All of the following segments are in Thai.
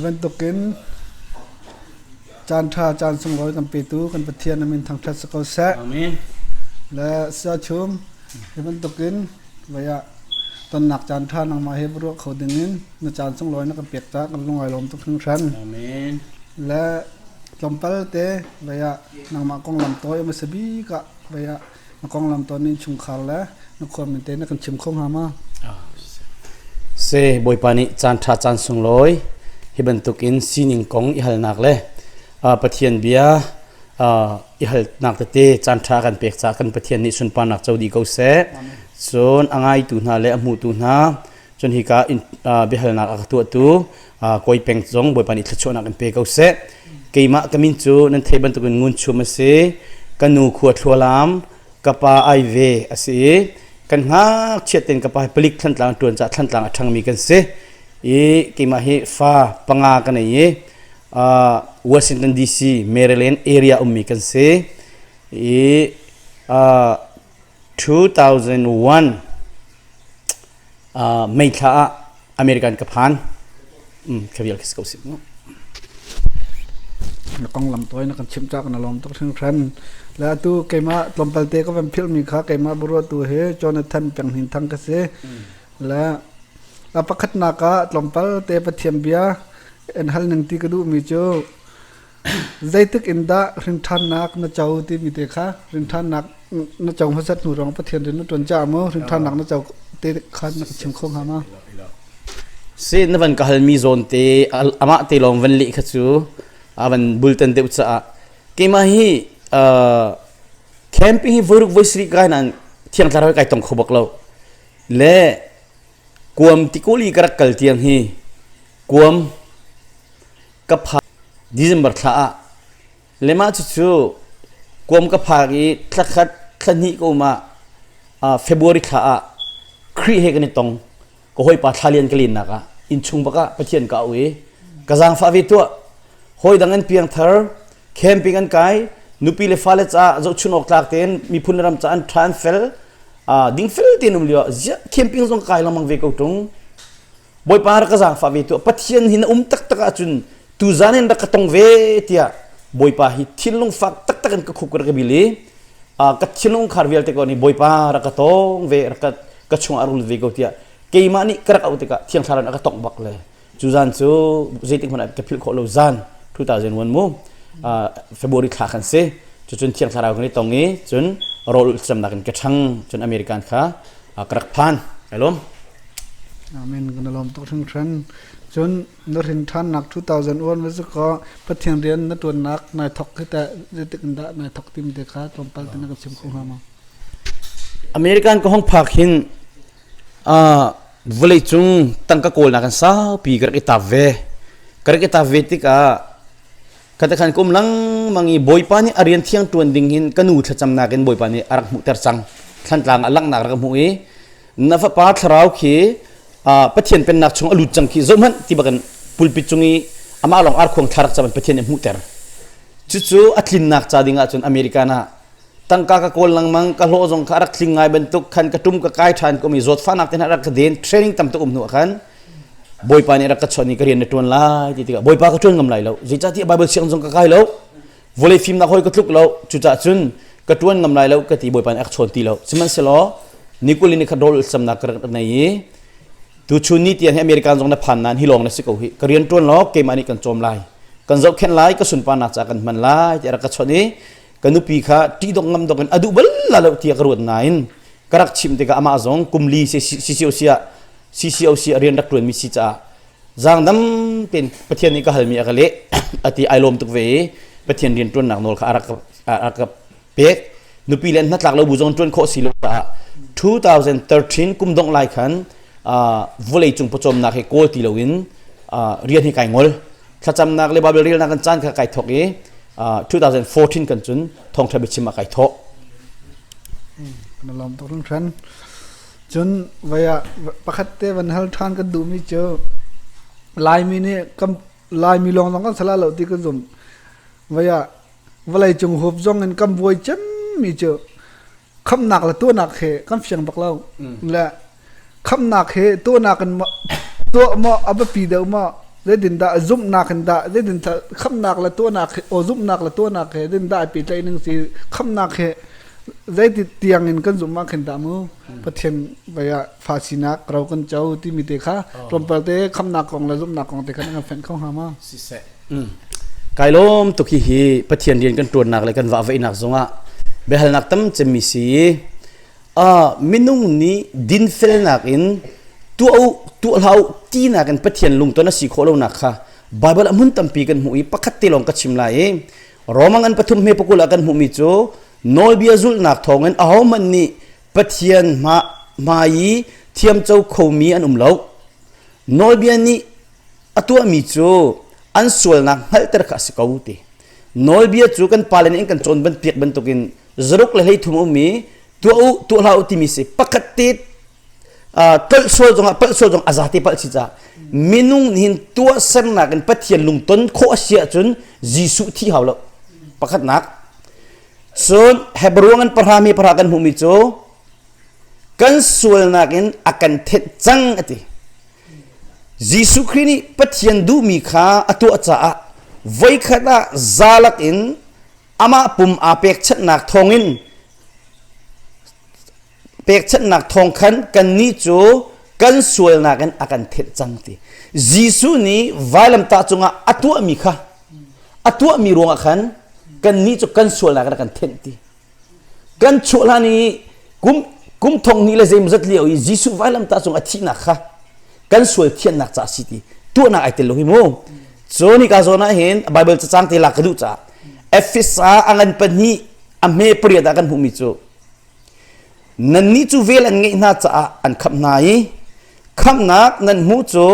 เป็นตุกินจานทาจานสงร้อยกันปีตูกันปะเทียนมินทางทัศกเสะและเสียชุมเป็นตุกินวิยะตอนหนักจานทานังมาเฮบรัวเขาดึงนินนจานสงร้อยนักเปียกตากันลงไหลลมตุกทั้งชั้นและลมเปลเตวิยะนังมากองลำตัวยังไม่สบีกะวิยะนักองลำตัวนี้ชุมขาและนักความเป็นเตนักกันชิมคงหามาเซ่บอยปานิจานทาจานสงร้อยฮิบันตุกินซีนิงกงอิฮัลนักเลยปะเทียนเบียอิฮัลนักเตจานทากันเปียกจากกันปะเทียนนิสุนปานักเจ้าดีเกาเสะส่วนอ่างไอตุนาและอมูตุนาจนฮิกาบิฮัลนักอักตัวตูคอยเป็งจงบอยปานิทชนักกันเปียกเกาเสะเกี่ยมะกมินจูนันเทบันตุกินงุนชูมาเสกันนูขวดทัวลามกับปาไอเวอเสกันหาเชียตินกับไปผลิตทันตลางตัวจะทันตลางทั้งมีกันเสียกิมาฮิฟ้าปังอากันเนี่ยวอชิงตันดีซีแมริแลนด์เอเรียมีกันเสีย2001ไม่ท่าอเมริกันกับพันขยับคิสกุสิบนักกองลำตัวนักชิมจากนักลมต้องถึงชั้นแล้วตัวเกมาลมเปลเตก็เป็นพิลมีขาเกมาบรัวตัวเฮจอนาธานเปียงหินทั้งกษัตริย์แล้วประคัตนักลมเปลเตปะเทียมเบียอันฮัลหนึ่งที่กระดูมีโจใจตึกอินดารินทานนักนักเจ้าที่มีเตค่ะรินทานนักนักเจ้าพระสัตว์หนูรองปะเทียนเดินนักตนจ่ามั้งรินทานนักนักเจ้าเตะขันนักชิมคงหามาเส้นวันก็ฮัลมีโซนเตอามาเตลองวันลิขจูวันบุลตันเตอุตสาเกมาฮีแคมปิ้งวอรุกวิสริกันนั้นเที่ยงทาร์ไว้ไก่ตองขบกเราเล่กวมติกุลีกระกัลเที่ยงฮีกวมกับพาดิเซมเบอร์ท่าเล่มาจู่กวมกับพากีทักขัดขันนี้ก็มาเฟบรุรีท่าครีเฮกันนี่ตองก็ห้อยปาทาเลียนกลินนักอินชุงปะกะปะเทียนกะเอาไว้กระซังฟ้าวิตัวห้อยดังเงินเพียงเธอแคมปิ้งกันไกนุปีเลฟ้าเลจ้าจะชุนออกจากเต็นมีพูนรำจานทรานเฟลดิ้งเฟลเต็นนุ่มเลียวจะแคมปิ้งส่งไกลลำมังเวกเอาตรงบอยปาร์กระซังฟ้าวิตัวปะเทียนหินตักตักจุนตูจานินรักตงเวทียบอยปาฮิทิลลงฟักตักตักกันก็คุกระบิลีกัดชิลลงคาร์วิลเตกอนี่บอยปารักตงเวรักกัดชงอารุลเวกเอาทียเกี่ยมานี่กระเอาเตกะเที่ยงสารันรักตงบักเลยจูจานซูเจติกมันกับพิลโคโลจาน2001มูเฟบรุรีท่ากันเสจนเที่ยงสาราคนนี้ตรงนี้จนโรลสำนักกันกระชังจนอเมริกันค่ะกระพันไอ้ล้มอาเมนกันล้มตกถึงชั้นจนนรินทานนัก2001วิศก็พัฒนาเรียนนักตัวนักนายทอกแต่เด็กนักนายทอกทีมเด็กค่ะตรงไปที่นักชิมคงหามาอเมริกันก็ห้องพักหินวลัยจุงตั้งกะโกลนักกันสาวปีกระกิตาเวติกาkatakan kum lang mangi boy pa ni arian thiang tuan ding hin kanu tha chamna ken boy pa ni arak mu ter chang thlan tlang alang nak rak mu e na fa pa thrau khi pathian pen nak chung alu chang khi zoman ti bakan pulpit chungi ama long ar khong tharak chaman pathian mu ter chu chu atlin nak cha dinga chun americana tangka ka kol lang mang ka lo jong kharak thlingai bentuk khan ka tum ka kai than ko mi zot fa nak ten arak den training tam to nu khan boy pa ni ra ka choni ka rian tuan lai ti ka boy pa ka tuan ngam lai lo ji cha ti bible siang jong ka kai lo volei film na hoi ka tluk lo chu cha chun ka tuan ngam lai lo ka ti boy pa ni ak chon ti lo siman se lo nikuli ni ka dol sam na ka nai tu chu ni ti an american jong na phan nan hi long na si ko hi ka rian tuan lo ke mani kan chom lai kan zau khen lai ka sun pa na cha kan man lai ti ra ka choni ka nu pi kha ti dong ngam dong kan adu bal la lo ti ka ruat nain karak chim te ka ama jong kumli se CCOC arian dak tuan mi si cha jang dam pen pathian ni ka halmi akale ati ailom tuk ve pathian rian tuan nak nol kha arak pek nupi len na tlak lo bu jong tuan kho si lo ta 2013 kum dong lai khan volei chung pochom na he kol ti lowin rian hi kai ngol thacham nak le babel ril na kan chan kha kai thok e 2014 kan chun thong thabi chima kai tho na lom tok rung thanจนวัยประคัตเตวันฮัลทานกันดูมีเจอลายมีเนี่ยกำลายมีลองต้องกันสละเหล่าที่กันสมวัยวันไรจงหบจงเงินกำบวยจันมีเจอคำหนักละตัวหนักเหคำเสียงบักเล่าและคำหนักเหตัวหนักกันตัวมาอับปีเดียวมา dễ đình đã giúp nạc hình đã dễ đình khăm nạc là tua nạc ô giúp nạc là tua nạc hệ đình đã bị tay nâng gì khăm nạc hệ dễ thì tiang in cần dùng mắc hình đã mu phát hiện vậy à phá xí nạc rau cần cháu thì mi tê khá trong bờ tê khăm nạc còn là giúp nạc còn tê khá năng phèn không hả mà cái lom tục hi phát hiện điền cần tuần nạc lại cần vạ vậy nạc giống ạ bây giờ nạc tâm chém mi xí minung ni din fel nạc in tu hau ti nạc in phát hiện lung tuần là xí khổ lâu nạc ha Bible amun tampi kan hui pakhat tilong ka chimlai romang an pathum me pakula kan humi chu nol biazul nak thongen ahoman ni pathian mai thiam chau khomi an umlo nol biani atua mi chu an sul nak halter kha sikauti nol bia chu kan palen en kan chon ban piak ban tokin zaruk le hei thumu mi tu lau ti mi se pakhat tit pal so jong azati pal chicha minung hin tua sen na kan pathian lung ton kho asia chun jisu thi hawlo pakhat nak son hebruangan parhami parakan humi cho kan sul nakin akan thet chang ati jisu khrini pathian du mi kha atu acha a voi khata zalak in ama pum apek chat nak thongin pek chat nak thong khan kan ni chu kan sul nakan akan thet chang ti jisu ni vailam ta chunga atu mi kha atu mi ronga khan kan ni chu kan sul nakan akan thet ti kan chola ni kum thong ni la zem zat liao jisu vailam ta chunga thi na kha kan sul thian nak cha si ti tu na ai tel lo hi mo choni ka zona hin bible cha chang ti la kadu cha efisa angan pani ame priya da kan humi chu nan ni chu vel an ngai na cha an khap nai kham nak nan mu chu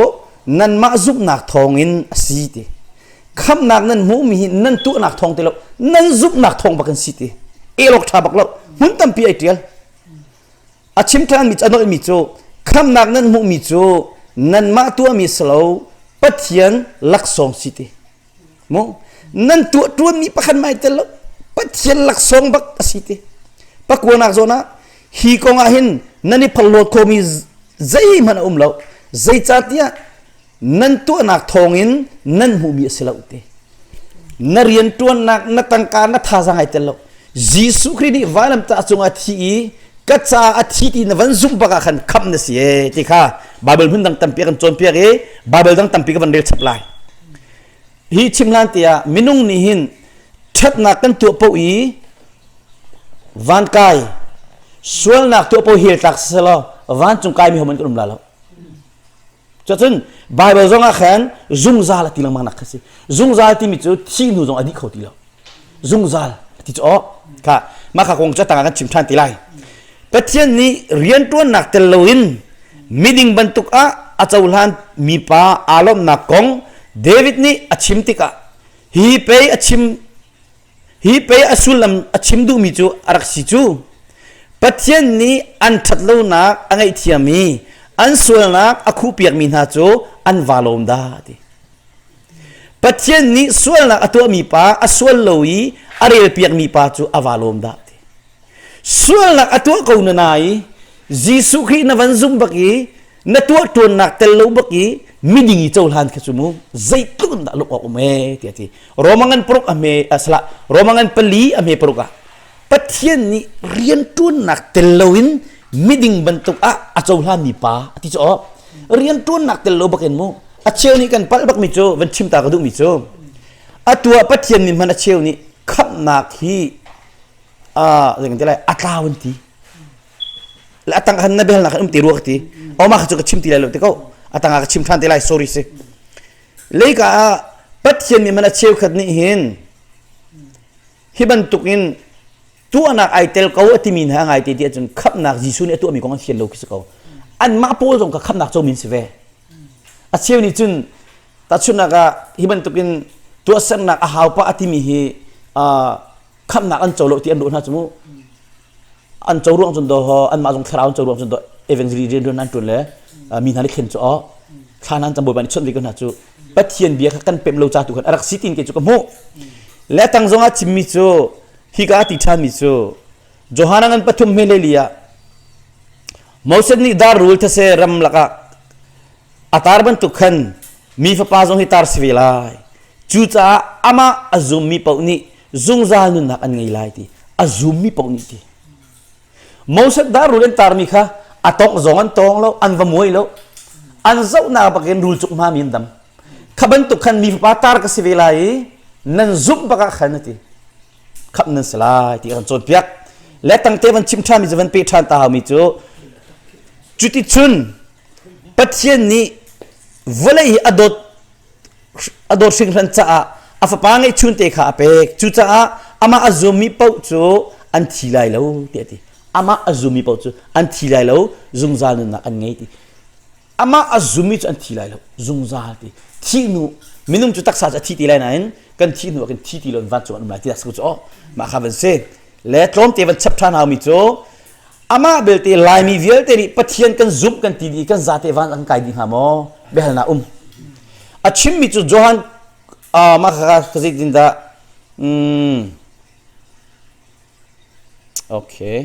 nan ma zup nak thong in si ti kham nak nan mu mi nan tu nak thong te lo nan zup nak thong bakan si ti elok tha bak lo mun tam pi ai tial achim than mi cha no mi chu kham nak nan mu mi chu nan ma tu mi slo pathian lak song si ti mo nan tu mi pakhan mai te lo pathian lak song bak si ti pakwa nak zona hi konga hin nani phalot ko mi zai man umlo zai chatia nan tu nak thongin nan hu mi selauti narian tuan nak natangka na thazang ai telo jisu khrini valam ta chunga thi kacha athi ti na van zum baka khan kham na si ti kha bible hun dang tampi kan chon pia ge bible dang tampi ka van del chaplai hi chimlan tia minung ni hin that na kan tu po i van kai sual nak tu po hil tak selo van chung kai mi homan kum la lo chachun bible zonga khan zung zal ti lang mang nak khasi zung zal ti mi chu thi nu zong adi khoti lo zung zal ti cho ka ma kha kong cha tanga kan chim than ti lai pathian ni rian tuan nak tel loin miding bantuk a achaulan mi pa alom na kong david ni achim tika hi pe asulam achim du mi chu arak si chu pathian ni an thatlo na angai thiami an sul na akhu piak min ha chu an valom da ti pathian ni sul na atu mi pa asul loi arel piak mi pa chu avalom da ti sul na atu ko na nai jisu khi na van zum baki na tu tun nak tel lo baki midingi chaulan kha chumu zaitun da lo ko me ti ti romangan prok ame asla romangan pali ame proka pathian ni rian tun nak tel loin miding bantuk a achaulan ni pa ti cho rian tun nak tel lo baken mo acheu ni kan pal bak mi cho van chim ta ka du mi cho atua pathian ni man acheu ni khap nak hi dengan tilai atlawan ti la atang han nabel nak ti ruak ti o ma kha chu ka chim ti la lo ti ko atang ka chim than ti lai sorry se leika pathian ni man acheu khat ni hin hiban tukin tu anak aitel kau ati min hang ai ti chun khap nak jisu ni tu mi kong hian lo ki ko an ma pol jong ka khap nak cho min se ve a cheu ni chun ta chun ka hiban tukin tu san nak a hau pa ati mi hi khap nak an cholo ti an do na chumu an chorong chun do an ma jong thraun chorong chun do evangelism do nan tun le mi na le khen cho khanan cham boi ban chon ri ko na chu pathian bia kha kan pem lo cha tu khan arak sitin ke chu ka mo le tang zonga chimmi chu hi ka ti than mi chu johanangan pathum melelia mausen ni dar rule thase ram laka atar ban tu khan mi fa pa zong hitar sivilai chu cha ama azum mi pau ni zung zal nun nak an ngai lai ti azum mi pau ni ti mosat da rulen tar mi kha atok zong an tong lo an va moi lo an zau na ba ken rul chuk ma min dam khaban tu khan mi fa tar ka sivilai nan zum ba ka khan ti khap nan salai ti kan chon piak le tang te van chim tha mi javan pe than ta ha mi chu chuti chun pathian ni volei adot sing ran cha a fa pa ngai chun te kha pe chu cha ama azumi pau chu an thi lai lo ti ti ama azumi pau chu an thi lai lo zung zal na an ngai ti ama azumi chu an thi lai lo zung zal ti thi nu minung chu tak sa cha thi ti lai na in kan thi nu kan thi ti lo van chu an ma ti as ku chu ma kha van se le tlom te van chap than ha mi chu ama belte lai mi vial te ri pathian kan zum kan ti di kan za te van ang kai di ha mo behal na achim mi chu johan ma kha kazik din da okay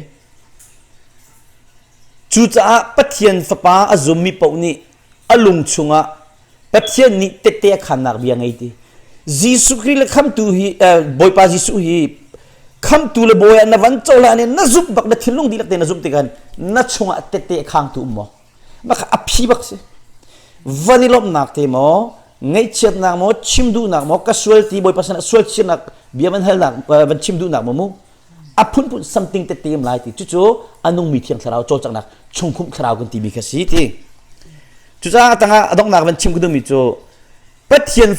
chu cha pathian fa pa azum mi pau ni alung chunga pathian ni te te khanak bia ngai ti jisu kri le kham tu hi boy pa jisu hi kham tu le boy na van chola ne na zup bak na thilung dilak te na zup te kan na chunga te te khang tu mo ma kha aphi bak se vanilop nak te mo ngai chet nak mo chimdu nak mo ka sual ti boy pasana sual chin nak bia man hel nak van chimdu nak mo mu apun pun something te tem lai ti chu chu anung mi thiang tharau cho chak nak chungkhum tharau kan ti mi kha si ti chu cha tanga adok nak van chim ku mi chu pathian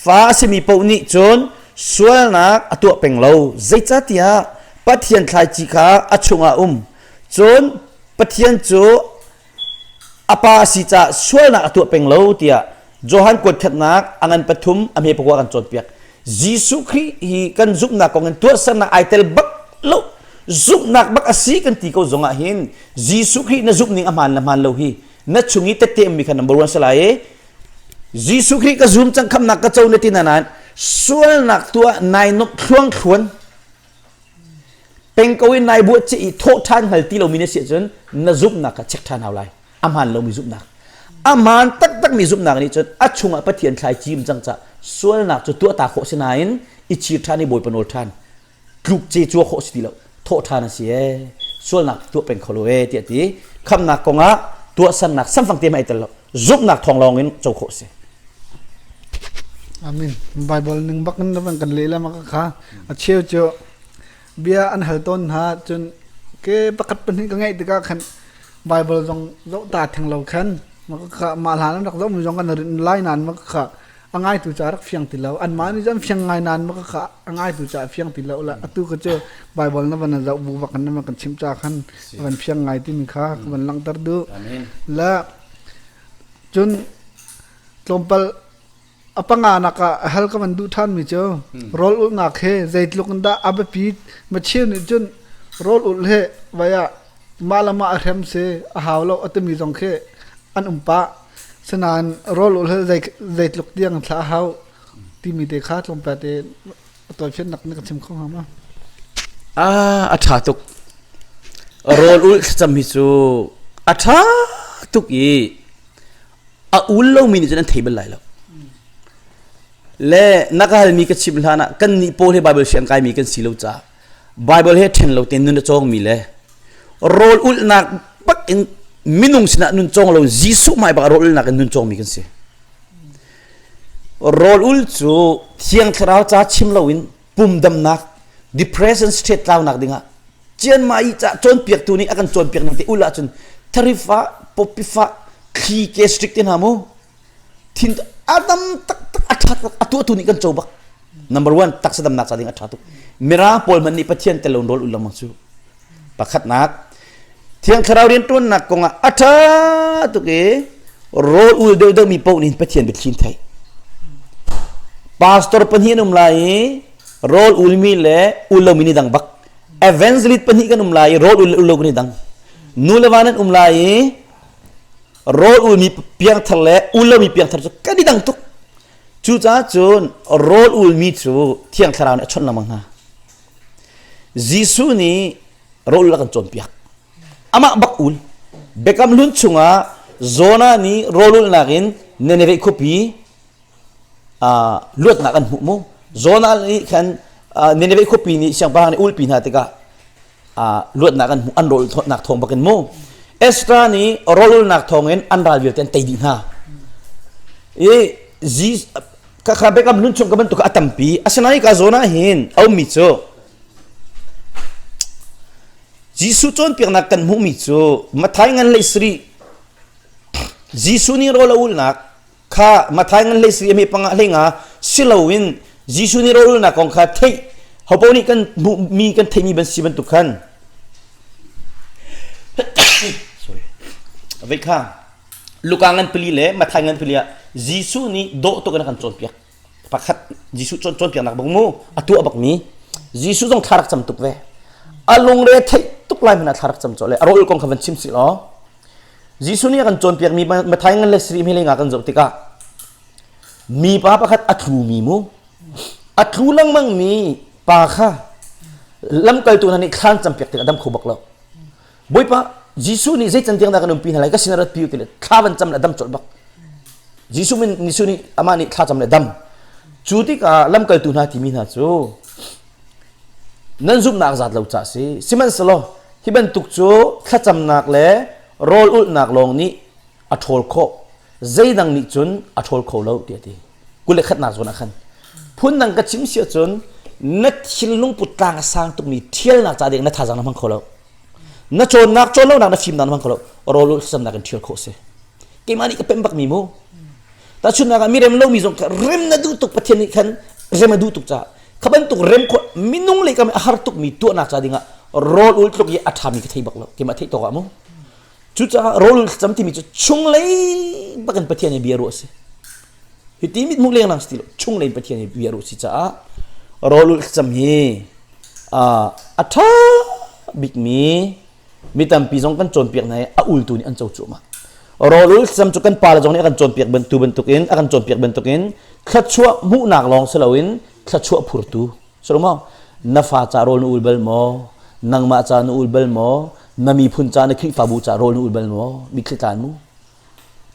fa se mi pau ni chon sual nak atua penglo zai cha tia pathian thlai chi kha achunga chon pathian chu apa si cha sual nak atua penglo tia johan kot khat nak angan pathum ame pakwa kan chot piak jisu khri hi kan zup na ko ngan tu san na aitel bak lo zup nak bak asi kan ti ko zonga hin jisu khri na zup ning aman la man lo hi na chungi te te mi khan number 1 salai jisu khri ka zum chang kham nak ka chau ne tinanan sual nak tua nai nok thuang khun peng ko nai bu chi tho than hal ti lo mi ne se chen na zup nak ka chek than hawlai aman lo mi zup nak aman tak mi zup nak ni chen achunga pathian thlai chim chang cha sual nak chu tua ta kho sinain ichi thani boy panol than kluk che chu kho sti lo tho than si e sual nak tu peng kholo e ti ti kham nak ko nga tua san nak sam phang te mai tel lo zup nak thong long in chau kho se amin bible ning bak nan ban kan lela ma kha a cheu cho bia an hal ton ha chun ke pakat pan ka ngai tika khan bible jong zo ta thang lo khan ma kha ma la nan dak zo mu jong kan lai nan ma kha angai tu cha rak fiang ti lo an ma ni jam fiang ngai nan ma kha angai tu cha fiang ti lo la atu ka cho bible na ban za bu bak kan ma kan chim cha khan ban fiang ngai ti mi kha ban lang tar du amen la chun tlompal apanga naka hal ka man du than mi cho roll ul na khe zaitluk nda abapi ma cheu ni chun roll ul he waya malama ahem se a hawlo atmi jong khe an umpa sanan roll ul he zaitluk diang thla haw ti mi te kha tlom pa te to chen nak nak chim khong ma atha tuk roll ul cham mi chu atha tuk i a ul lo mi ni jan thebel lai lo le nakahal mi ka chim hlana kan ni pol he bible sian kai mi kan silo cha bible he then lo ten nun chong mi le roll ul nak pak in minung sina nun chong lo jisu mai ba roll ul nak nun chong mi kan se roll ul chu thiang thrau cha chim lo in pum dam nak depression state law nak dinga chen mai cha chon piak tu ni akan chon piak ni te ula chun tharifa popifa khi ke strict tin hamu thin adam tak atu ni kan chobak number 1 tak sadam nak sading athatu mera pol man ni pathian telon rol ulam chu pakhat nak thiang kharau rin tun nak konga atha tu ke rol ul de mi pau ni pathian be thin thai pastor panhian lai rol ul mi le ulam ni dang bak evangelist panhi kan lai rol ul ni dang nulawanan lai rol ul mi piang thale ulam mi piang thar chu kadi dang tuk chu cha chun rol ul mi chu thiang tharau na chon lamang ha jisu ni rol la kan chon piak ama bak ul bekam lun chunga zona ni rol ul nakin เนเนเวคุปีลวดหนักกันหูมูโซนานี่คันเนเนเวคุปีนี่เสียงบางนี่อุลปีนาติกะลวดหนักกันหูอันโรลหนักทองบักันมูเอสตรานี่โรลหนักทองเงินอันราลวิลเตนเตดินาจีข้าไปกับลุนชงกับมันตุกอัตัมปีอาศัยกับโซนาเห็นเอามิโซจีสุจนเปียกนักกันหูมิโซมาทายงันเลสรีจีสุนี่โรลอุลนักข้ามาทายงันเลสรีมีปังอะไรงาสิลาวินจีสุนี่โรลนักของข้าเทยเขาบอกนี่กันมีกันเทมีบันสีบันตุกันเอาไว้ข้าลูกอังกันพลีเล่มาทายงันพลีอะจีสุนี่โดตัวกันกันจนเปียกปักขัดจีสุจนเปียกนักบังมูอัตัวบักมีจีสุต้องทารักจำตุกเวอารมณ์เรทตุกไล่มันทารักจำจเลยอารมณ์กองขวันชิมสิล้อจีสุนี่กันจนเปียกมีมาทายงันเลสรีมีเรื่องกันจบติกามีป้าปักขัดอัตรูมีมูอัตรูลังมังมีป้าข้าลำเกยตัวนั้นนี่ข้างจำเปียกติกาดำขบักแล้วบ่อยป้าจีสุนี่ใจจันเตียงนักนุ่มปีนอะไรก็สินรัตพิวติเลยข้าวันจำละดำจดบักจีสุมันนิสุนี่อามานี่ข้าจำละดำจุดที่กาลำเกยตัวนั้นที่มีน่าจูนั่นซุปนักจัดเราจ่าสิสิมันสโลที่เป็นตุกจูข้าจำนักเล่โรลอุดนักลงนี่อัทโลโคใจดังนี่จุนอัทโลโคแล้วเดียดีกูเลยขัดนักจนนักขันพุ่นนังกระชิมเสียจนนัดชิลลุงปุตตางสร้างตุกนี่เที่ยวนักจ่าเด็กนัดท่าจังนักมังโคแล้วนัดโจนักโจแล้วนักฟิล์มนักมังโคแล้วโรลอุดสำนักกันเที่ยวโคเสเกมันนี่ก็เป็นบักมีมูแต่ชุดนักมีเรมเล่ามีส่งเรมนัดดูตุกประเทศนี้ขันเรมดูตุกจ่าขบันตุกเรมคนมินุ่งเลยก็มีอาหารตุกมีตัวนักจ่าดิ่งะโรลอุดตุกยี่อัฐามีกระเทียบักแล้วเกมันเที่ยวตัวมูจุดจ้าโรลจำที่มีจุดชงเลยบักันประเทศนี้เบียร์รู้สิฮิติมิดมุกเลี้ยงนังสติลชงเลยประเทศนี้เบียร์รู้สิจ้าโรลจำฮีอัฐาบิกมีตามปีจงกันโจนเปียกไหนอุลตูนี่อันเจ้าจุมาโรลจำจุกันปาลจงนี่กันโจนเปียกบรรทุกินกันโจนเปียกบรรทุกินขัดชัวมุนักลองสลาวินขัดชัวพูดตูสรุปว่านัฟาจาโรลอุลเบลโมนังมาจานอุลเบลโมนามีพุนจานคลิฟาบูจาโรลอุลเบลโมมีคลิการมู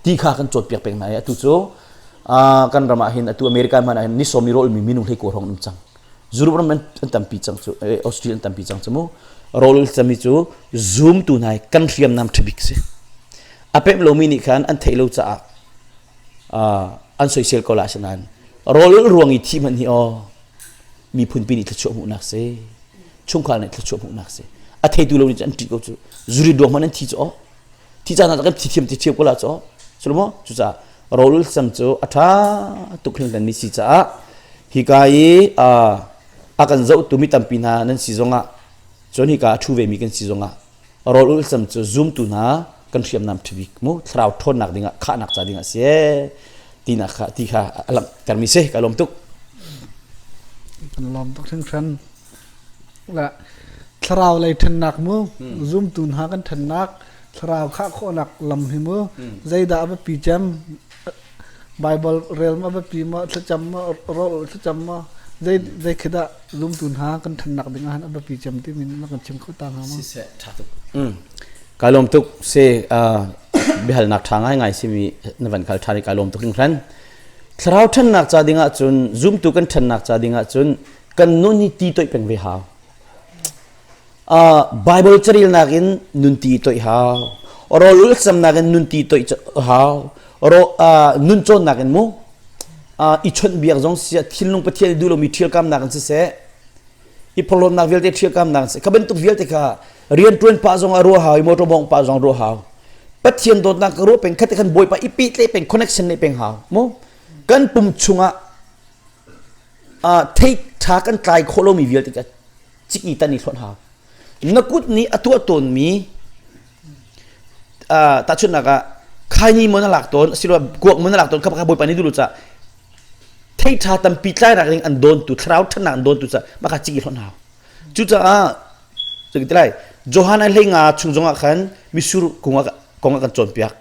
ที่ข้ากันโจนเปียกเป็นไหนตุโจกันรามาเห็นตัวอเมริกันมันนิสมีโรลมีมินุให้กูร้องน้ำจังจูรุบมันตั้มปีจังจูออสเตรเลียตั้มปีจังจมูโรลจะมีจูซูมตัวไหนกันเรียมน้ำทบิกสิอาเป็บโลมินิคันอันเทโลจ้าอันโซเชียลก็ลาชนันโรลรวงอีที่มันนี่มีพุนปีนิทชั่วมุนักเสช่วงการนี้ทชั่วมุนักเสอาเทดูโลนี่จันทรีก็จูจูริดวงมันนั่นที่จ้าที่จ้านั่นก็ที่เทียมก็ลาจ้าสรุปว่าจูจ้าโรลสัมจูอัฐาตุกเรื่องนั้นมีสิจ้าฮิกายอากันเจ้าตุมิตัมปีนานั่นสิจงะจนฮิกาชูเวมีกันสิจงะโรลสัมจูซูมตุนากันเทียมน้ำทวิกมูทราวทนหนักดิ่งะข้าหนักจ้าดิ่งะเสียตีนักข้าที่ข้าอลัมกันมีเสกอารมณ์ตุกกันลมตุกทั้งชั้นละทราวเลยทันหนักมูซูมตุนหากันทันหนักทราวข้าโคหนักลำหิมูใจด่าไปปีจำไบเบิลเรียลมาแบบปีมาจะจำมาโรลจะจำมาใจคิดว่าลุมตุนหากันถนัดdenganแบบปีจำที่มันกันชิมเขาตามมาการลมตุกเสบิฮัลนักทางง่ายสิมีนวันการทาริการลมตุกครั้งคราวถนัดจะdenganจนซุมตุกันถนัดจะdenganจนกันนุ่นนี่ตีตัวเป็นเวหาไบเบิลจะเรียนนักินนุ่นตีตัวหาโรลสำนักนุ่นตีตัวหาโรนุนโจนนักมูอีชนเบียร์จงเสียทิลลงประเทศดูโลมีเที่ยวกำนักเสียอีพลนักเวลเที่ยวกำนักเสียขบันตุกเวลเตค่ะเรียนตรวนป้าจงอารัวหาวอีโมโตบองป้าจงรัวหาวประเทศโดนนักรัวเป็นคัดกันบอยป้าอีปีเลยเป็นคอนเนคชั่นเลยเป็นหาวมูกันปุ่มชุงเทคทากันไกลโคโลมีเวลเตค่ะจิกอีตันนี่ทนหาวนักกุดนี้ตัวตนมีตัดชุนนักใครนี่มันหลักต้นสิว่ากวกมันหลักต้นข้าพเจ้าบอยปานี่ดูรู้จักเทท่าตั้มปีใจรักเรื่องอันโดนตุทราวท่านอันโดนตุจ้ะมาขัดจิกิหลอนหาวจุดจ้าจุดที่ไรโจฮันไอเล่งาชุงจงอาขันมิสูรกงกันจนเปียก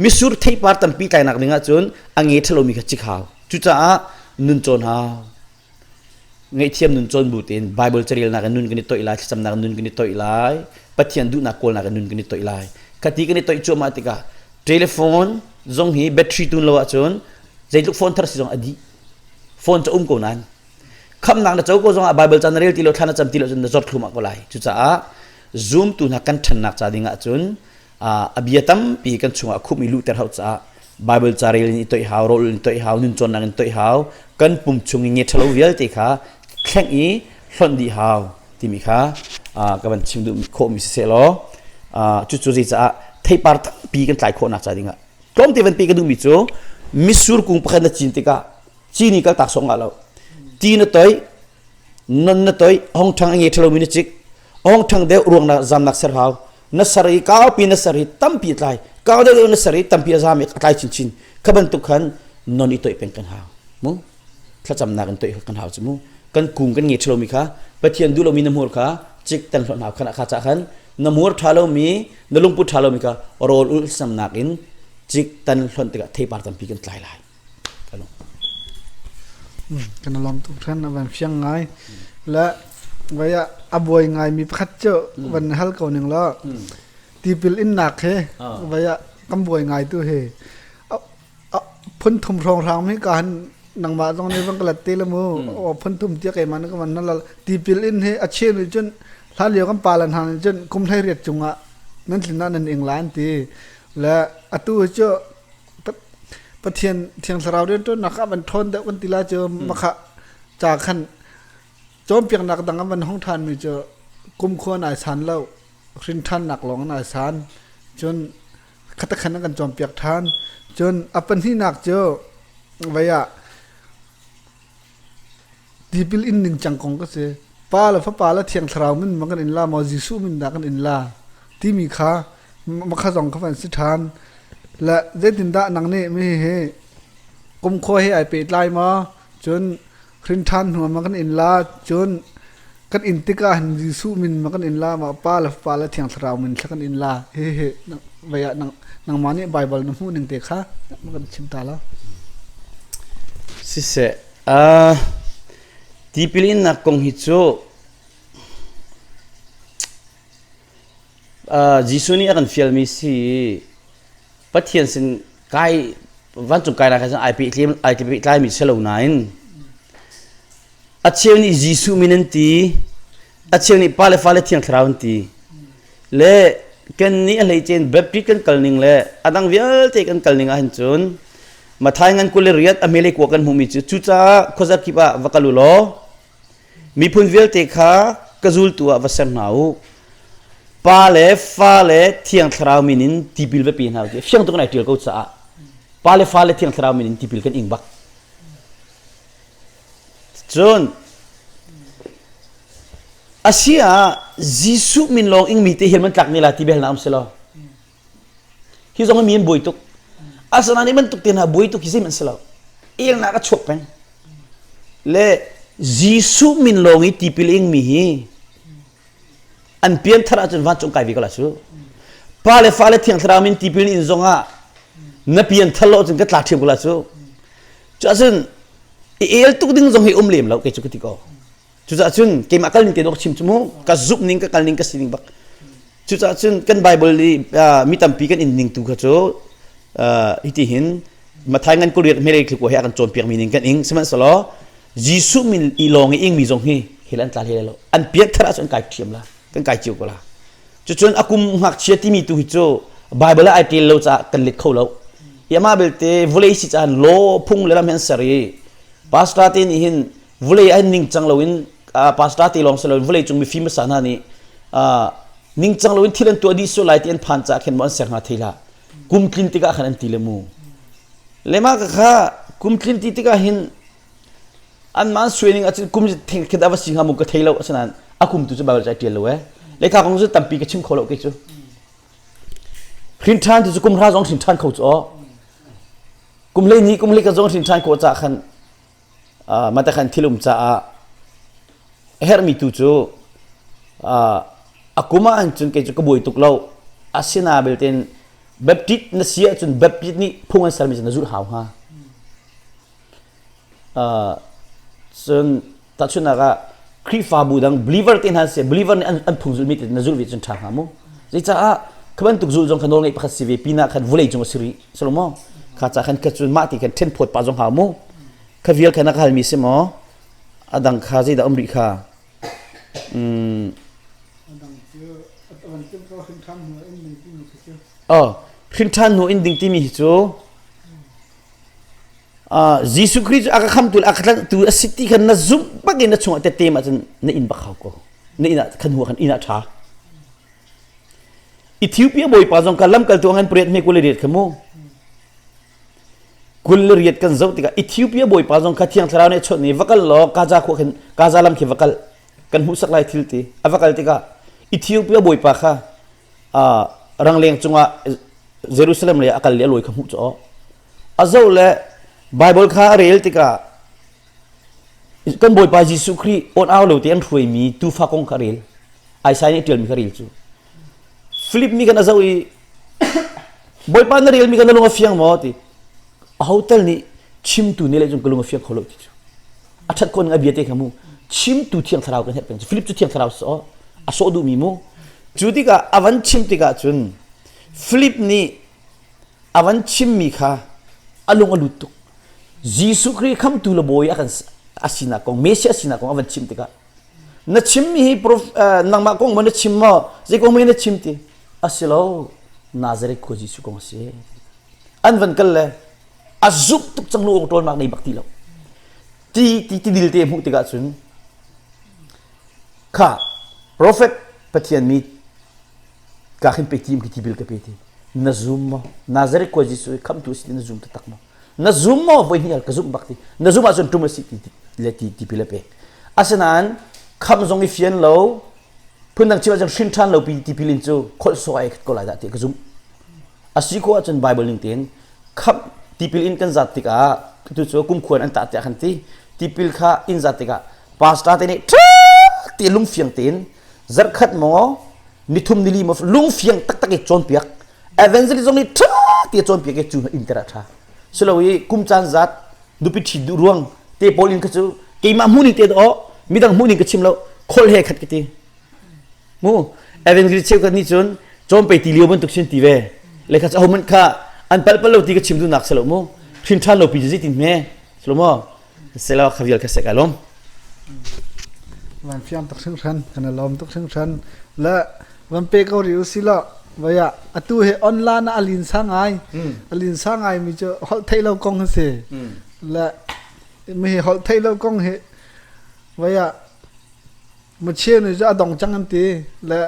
มิสูรเทปาร์ตั้มปีใจรักเรื่องจนอังเงทโลมีขัดจิกหาวจุดจ้านุนจนหาวเงยเทียมนุนจนบูตินไบเบิลจะเรียนนักนุนกันนิโตอิไลสำนักนุนกันนิโตอิไลปัจจัยดูนักโกลนักนุนกันนิโตอิไลขัดที่กันนิโตอิโจมาติกาเทเลโฟน zong hi battery tun lo chon zai luk phone thar si zong adi phone cha ko nan kham nang na chau ko zong a bible chan rel ti lo thana cham ti lo chon jot khuma ko lai chu cha a zoom tu na kan than nak cha dinga chon abiatam pi kan chunga khumi lu ter hau cha bible cha rel ni toi haw rol ni toi haw nun chon nang toi haw kan pum chung nge thalo vial te kha khleng i hlon di haw ti mi kha ka ban chim du kho mi se lo chu chu ri cha thei par pi kan tlai kho na cha dinga tom te van pi ka du mi chu misur kung pakhan na chin te ka chini ka tak song alo ti na toi non na toi hong thang nge thalo mi ni chik hong thang de ruang na zam nak ser haw na sari ka pi na sari tam pi tlai ka de na sari tam pi azam tlai chin chin khaban tu khan non i toi pen kan haw mu thla cham na kan toi kan haw chu mu kan kung kan nge thalo mi kha pathian du lo mi na mur kha chik tan hlon haw khana kha cha khan na mur thalo mi na lungpu thalo mi ka rol ul sam nakin chik tan hlon te ka thei par tam pi kan tlai lai kan lom tu than awan fiang ngai la waya aboi ngai mi phat cho wan hal ko ning lo ti pil in nak he waya kam boi ngai tu he phun thum rong rang mi kan nang ma jong ni bang kala te la mu phun thum tia kai man ka man na la ti pil in he a chen ni chun la liao kam palan han chun kum thai riat chunga nan thin na nan eng lan ti la atu choประเทียนเทียงสราวเดินต้นนักมันทนแต่วันติลาเจอมะขะจากขันจอมเปียงหนักดังมันห้องทานมีเจอกุมขั้วหน่ายสันแล้วรินทันหนักหลงหน่ายสันจนขัตขันกันจอมเปียกทานจนอัปเป็นที่หนักเจอไว้อะดีปิลอินหนึ่งจังกงก็เสียป้าแล้วฟ้าป้าแล้วเทียงสราวมันกันอินลามอจิสุมันดักกันอินลาที่มีค้ามะขะสองเขาเป็นสิทานและเจดินดานังนี่ไม่เฮกุมโคให้ไอเปิดไลมาจนครินทันหัวมันกันอินลาจนกันอินติกาหันยิสุมินมันกันอินลามาป้าและเทียงสราวมันสักกันอินลาเฮเวียนังมานี่ไบเบิลน้ำหูหนึ่งเตะค่ะมันกันชิมตาแล้วสิเสที่พิลินนักกงฮิโซยิสุนี่อากันฟิลมิซีปัจเจียนสินไกวันจุกไกนะคือไอพีคลิมไอพีคลิมมิเชลนายน์อาเชียวนี่ยิสุมินันตีอาเชียวนี่พาเลฟาเลที่ยังคราวน์ตีเล่กันนี่อะไรเจนแบบพิกันกัลนิงเล่อาดังเวลเตกันกัลนิงอาหินจุนมาทายงานกุลเรียดอเมริกากันหูมิจูจ้าโคซาคิบะวักลุโลมีพุนเวลเตค่ะกระจุลตัววัชนาวปาเลฟาเลที่ยังคราวมินินที่บิลเวปีนหาวเฟียงตรงไหนที่เราก็จะปาเลฟาเลที่ยังคราวมินินที่บิลกันอิงบักจนอาเซียจิสุมินลองอิงมีเตเฮลมันตักนี่ละที่เบลนามเสลอฮิซองมีนบอยตุกอาสนานี่มันตุกเตียนหาบอยตุกฮิซิมันเสลอเอียงนักชกเป็นเล่จิสุมินลองอีที่บิลอิงมีฮีอันเพียงทาราจนวันจงไกวิกลาสูพาเลฟาเลที่ยังทรามินที่พิลินจงอ่ะนับเพียงทะเลาะจนก็ตลาดเทียมกลาสูจ้าซึ่งเอลตุกดิ้งจงให้เลี้ยมแล้วเกจุกติโกจ้าซึ่งเกมาคัลนิงเตดอกชิมจมูกกัซุบนิงกับคัลนิงกับสินิงบักจ้าซึ่งกันไบเบิลลีมีตัมปีกันอินนิงตุกโจฮิติหินมาทายงานกุเรียดเมริกลัวให้กันโจมเปียกมีนิงกันอิงสมัยสโลจิสุมินอีลองอิงมีจงให้เฮลันตาเฮลโลอันเพียงทาราจนไกเทียมละกันไกจิวก็ละจนอากุมหักเชียที่มีตัวฮิโจไบเบิลไอเทลเราจะกันเล็ดเข้าแล้วยามาเบลเตวเลสิจานโลพุ่งเลลาเมนสรีพาสตาตินหินวเลไอนิ่งจังเราอินพาสตาติลองสลวเลจงมีฟิล์มสารนี่นิ่งจังเราอินที่เล่นตัวดีสุดไลที่อันผ่านจากเห็นมันเสียงมาทีละกุมคลินติกาขันตีเลมูเลมากค่ะกุมคลินติกาหินอันมันสวยนิ่งอาจจะกุมจะทิ้งคิดว่าสิ่งหามุกเทลฉะนั้นอากุมตัวจะบาลใจเดียวเลยเลขาของจะตั้มปีกชิมเขาแล้วกี่จูหินทานที่จะกุมราจงหินทานเขาจ้อกุมเล่นี้กุมเล่ก็จงหินทานเขาจะขันมาแต่ขันที่ลุมจะเฮร์มิตูจูอากุมาอันจนกี่จูกบวยตุกเล่าอาศินาเบลเทนแบบติดนัสเซียจนแบบติดนี่พุ่งอันสารมิจนจุดหาวฮะจนตัดชุนอะไรครีฟาบูดัง believer ที่นั่นเสีย believer นี่อันพุ่งจุดมิตรนัจุดวิจารณ์ทางหามุจิตจ้าขบันตุกจุดจงขนองไอ้พักสิเวปีน่าขันวุ่นเลยจงสิริสโลโม ข้าจะขันกระจุนมาที่กันเทนพดปาจงหามูข้าวิลขันนักฮัลมีเสมออดังข้าจะได้อเมริกาขึ้นท่านหัวอินดิ่งที่มีจูยิสุคริสต์อาคำตุลอาคำตุลสิทธิขันนัซุบบักอินนัชงอัตเตมาจนในอินบักเขาก็ในอินขันหัวขันอินอัชาอิธิโอเปียบอยปาจงกัลลัมกัลตัวงันเปรียดไม่กุลเรียดขโมกุลเรียดกันเจ้าติกาอิธิโอเปียบอยปาจงกัดที่อังทราวเนี่ยชดนี่วักลล้อกาจาขวัญกาจาลัมขีวักลกันหูสักลายทิลตีวักลติกาอิธิโอเปียบอยปาค่ะรังเลงจงว่าเยรูซาเล็มเลยอักลเลี้ยลอยขมุจ้ออาเจ้าเลยไบเบิลข้าเรียลติกากันบอยปาจิสุครีออนเอาเลยที่อันช่วยมีตูฟ้ากงข้าเรียลไอซ์นี่เทียนมีข้าเรียลจูฟิลิปมีกันอาเจ้าอีบอยปานเรียลมีกันลงอาฟิยังมอติเอาเตลนี่ชิมตูนี่เลยจงกลงอาฟิยังเขาเลยจูอัฐคนกับเบียดเขมูชิมตูเที่ยงทราวกันเห็นเป็นฟิลิปจูเที่ยงทราวสออาโซดูมีมูจูติกาอวันชิมติกาจุนฟิลิปนี่อวันชิมมีค่ะอลงอลุตุยิสุครีคำตุลบอยอากันอาศินักของเมสเซียศินักของอวันชิมติกานัดชิมมีโปรนังมากงมันนัดชิมมาเจ้าของไม่นัดชิมติอาศิลาวนาซาเรตโคจิสุกงเสียอันวันกันเลยอาจุบตุกจังลูกโตนมากในบักติลาวที่ดิลเตมุติกาจุนข้าโปรเฟตปฏิญาณมีกาขินไปทีมกิติบิลกับไปทีนาซุมมานาซาเรตโคจิสุคำตุสินาซุมตักมานาซุมมาไปนี่อัลกซุมบักตินาซุมอาจุนตุมาสิเลติบิลเปอาศัยนั้นคำทรงอิฟยันเราเพื่อนนักชีวะจังชินทันเราปีที่พิลินจูคนสวยก็หลายดัตติกซุมอาศัยก็อาจารย์ไบเบิลลิงเตียนคำที่พิลินกันจัตติกาตุจูกุมควรอันตัดจากขันตีที่พิลข้าอินจัตติกาพาสต้าเตนี่ที่ลุงเฟียงเตียนจักขัดมอนิทุมนิลีมอลุงเฟียงตักอีจอนเปียกเอเวนซ์ลิซงนี่ที่จอนเปียกจูอินเตอร์ท่าสโลวีกุมจันจัดดูพิธีดูรวงเตปอลินก็จูเกี่ยมามูนิเตดอมีดังมูนิก็ชิมแล้วโคลเฮขัดกิตีมูเอเวนซ์ลิเชฟกันนี่จนจอมไปตีเลียวมันตุกชินตีเวเลยข้าจะเอามันข้าอันเปิลเปิลเราตีก็ชิมดูนักสโลมูชินทันเราปีจิตินเมสโลมูเสร็จแล้วข้าวิลก็เสกอารมณ์วันฟิยามตักซึ่งฉันขณะลมตักซึ่งฉันและวันเปกเอาริวสิละว่าอย่าอัตุเฮออนไลน์อลินสังไงอลินสังไงมีเจอฮอลไทยเรากงเสียและไม่ฮอลไทยเรากงเฮว่าอย่ามาเชื่อหน่อยจะดองจังอันตีและ